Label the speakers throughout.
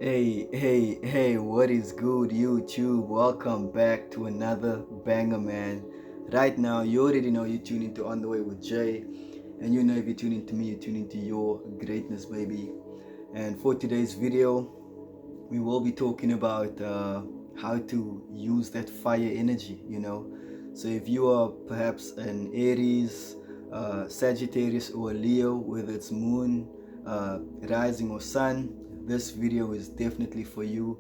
Speaker 1: Hey, what is good, YouTube? Welcome back to another banger, man. Right now, you already know you tune into On the Way with Jay, and you know if you tune into me, you tune into your greatness, baby. And for today's video, we will be talking about how to use that fire energy. So if you are perhaps an Aries, Sagittarius, or a Leo, whether it's moon, rising, or sun, this video is definitely for you.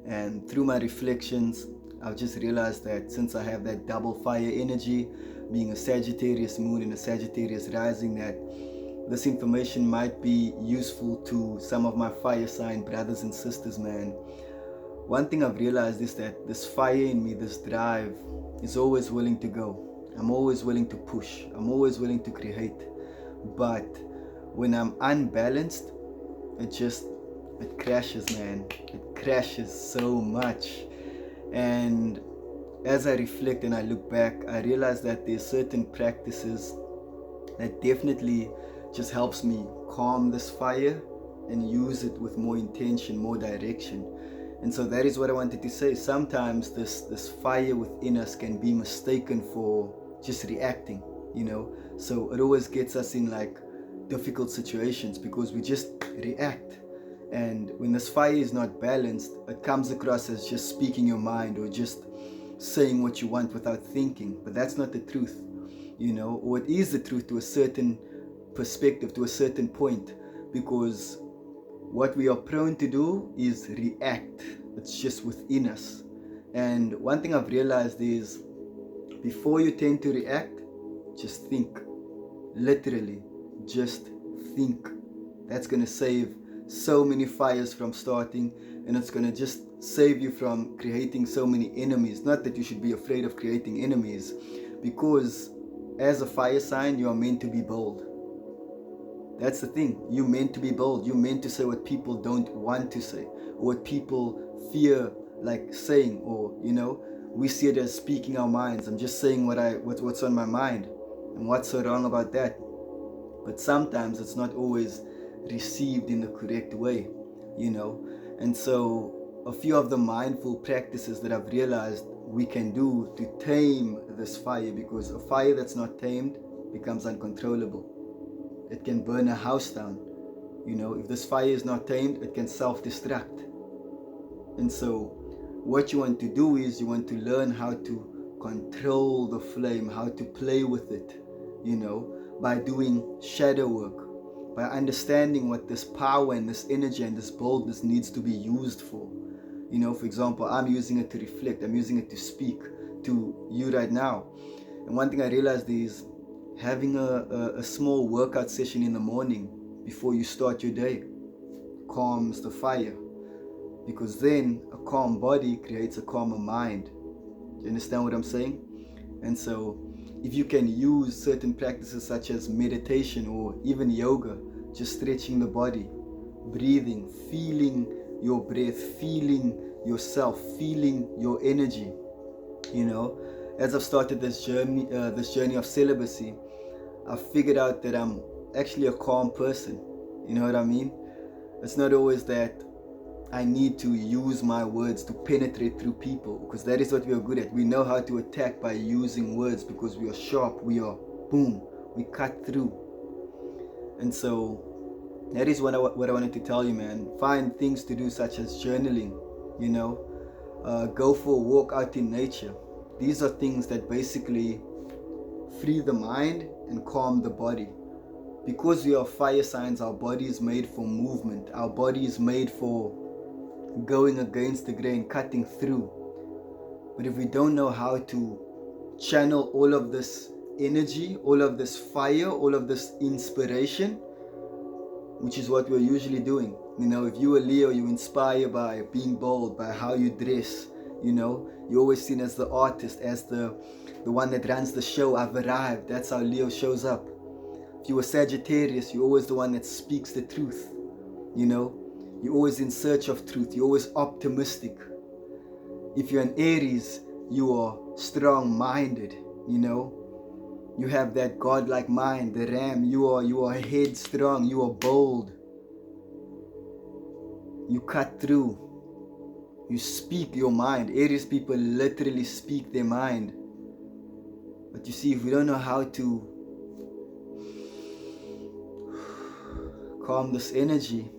Speaker 1: And through my reflections, I've just realized that since I have that double fire energy, being a Sagittarius moon and a Sagittarius rising, that this information might be useful to some of my fire sign brothers and sisters, man. One thing I've realized is that this fire in me, this drive, is always willing to go. I'm always willing to push. I'm always willing to create. But when I'm unbalanced, it crashes, man. It crashes so much. And as I reflect and I look back, I realize that there's certain practices that definitely just helps me calm this fire and use it with more intention, more direction. And so that is what I wanted to say. Sometimes this fire within us can be mistaken for just reacting. So it always gets us in like difficult situations because we just react. And when this fire is not balanced, it comes across as just speaking your mind or just saying what you want without thinking. But that's not the truth, or it is the truth to a certain perspective, to a certain point, because what we are prone to do is react. It's just within us. And one thing I've realized is before you tend to react, just think. Literally, just think. That's going to save so many fires from starting, and it's going to just save you from creating so many enemies. Not that you should be afraid of creating enemies, because as a fire sign, you are meant to be bold. That's the thing. You're meant to be bold. You're meant to say what people don't want to say, or what people fear like saying, or we see it as speaking our minds. I'm just saying what's on my mind, and what's so wrong about that? But sometimes it's not always received in the correct way. And so a few of the mindful practices that I've realized we can do to tame this fire, because a fire that's not tamed becomes uncontrollable. It can burn a house down. If this fire is not tamed, it can self-destruct. And so what you want to do is you want to learn how to control the flame, how to play with it, by doing shadow work, by understanding what this power and this energy and this boldness needs to be used for. For example, I'm using it to reflect. I'm using it to speak to you right now. And one thing I realized is having a small workout session in the morning before you start your day calms the fire, because then a calm body creates a calmer mind. Do you understand what I'm saying? And so if you can use certain practices such as meditation or even yoga, just stretching the body, breathing, feeling your breath, feeling yourself, feeling your energy. As I've started this journey of celibacy, I've figured out that I'm actually a calm person. You know what I mean? It's not always that I need to use my words to penetrate through people, because that is what we are good at. We know how to attack by using words because we are sharp, we are boom, we cut through. And so that is what I wanted to tell you, man. Find things to do such as journaling, go for a walk out in nature. These are things that basically free the mind and calm the body. Because we are fire signs, our body is made for movement. Our body is made for going against the grain, cutting through. But if we don't know how to channel all of this energy, all of this fire, all of this inspiration, which is what we're usually doing. If you're a Leo, you inspire by being bold, by how you dress. You're always seen as the artist, as the one that runs the show. I've arrived. That's how Leo shows up. If you're a Sagittarius, you're always the one that speaks the truth. You're always in search of truth. You're always optimistic. If you're an Aries, you are strong-minded. You have that godlike mind. The Ram, you are headstrong. You are bold. You cut through. You speak your mind. Aries people literally speak their mind. But you see, if we don't know how to calm this energy,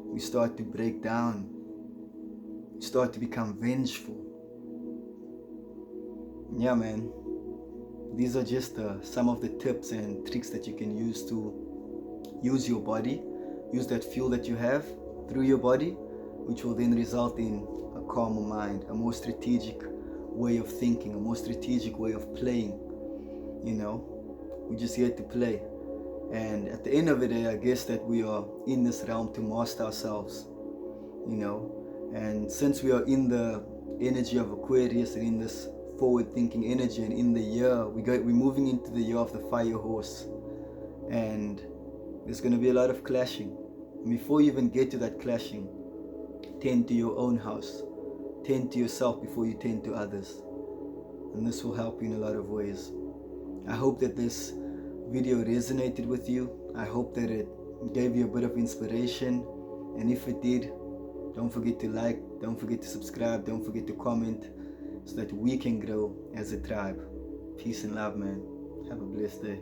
Speaker 1: we start to break down. We start to become vengeful. Yeah, man. These are just some of the tips and tricks that you can use to use your body, use that fuel that you have through your body, which will then result in a calmer mind, a more strategic way of thinking, a more strategic way of playing. You know, we're just here to play. And at the end of the day, I guess that we are in this realm to master ourselves, you know. And since we are in the energy of Aquarius and in this forward-thinking energy, and in the year, we're moving into the year of the fire horse. And there's going to be a lot of clashing. And before you even get to that clashing, tend to your own house. Tend to yourself before you tend to others. And this will help you in a lot of ways. I hope that this video resonated with you. I hope that it gave you a bit of inspiration. And if it did, don't forget to like, don't forget to subscribe, don't forget to comment, so that we can grow as a tribe. Peace and love, man. Have a blessed day.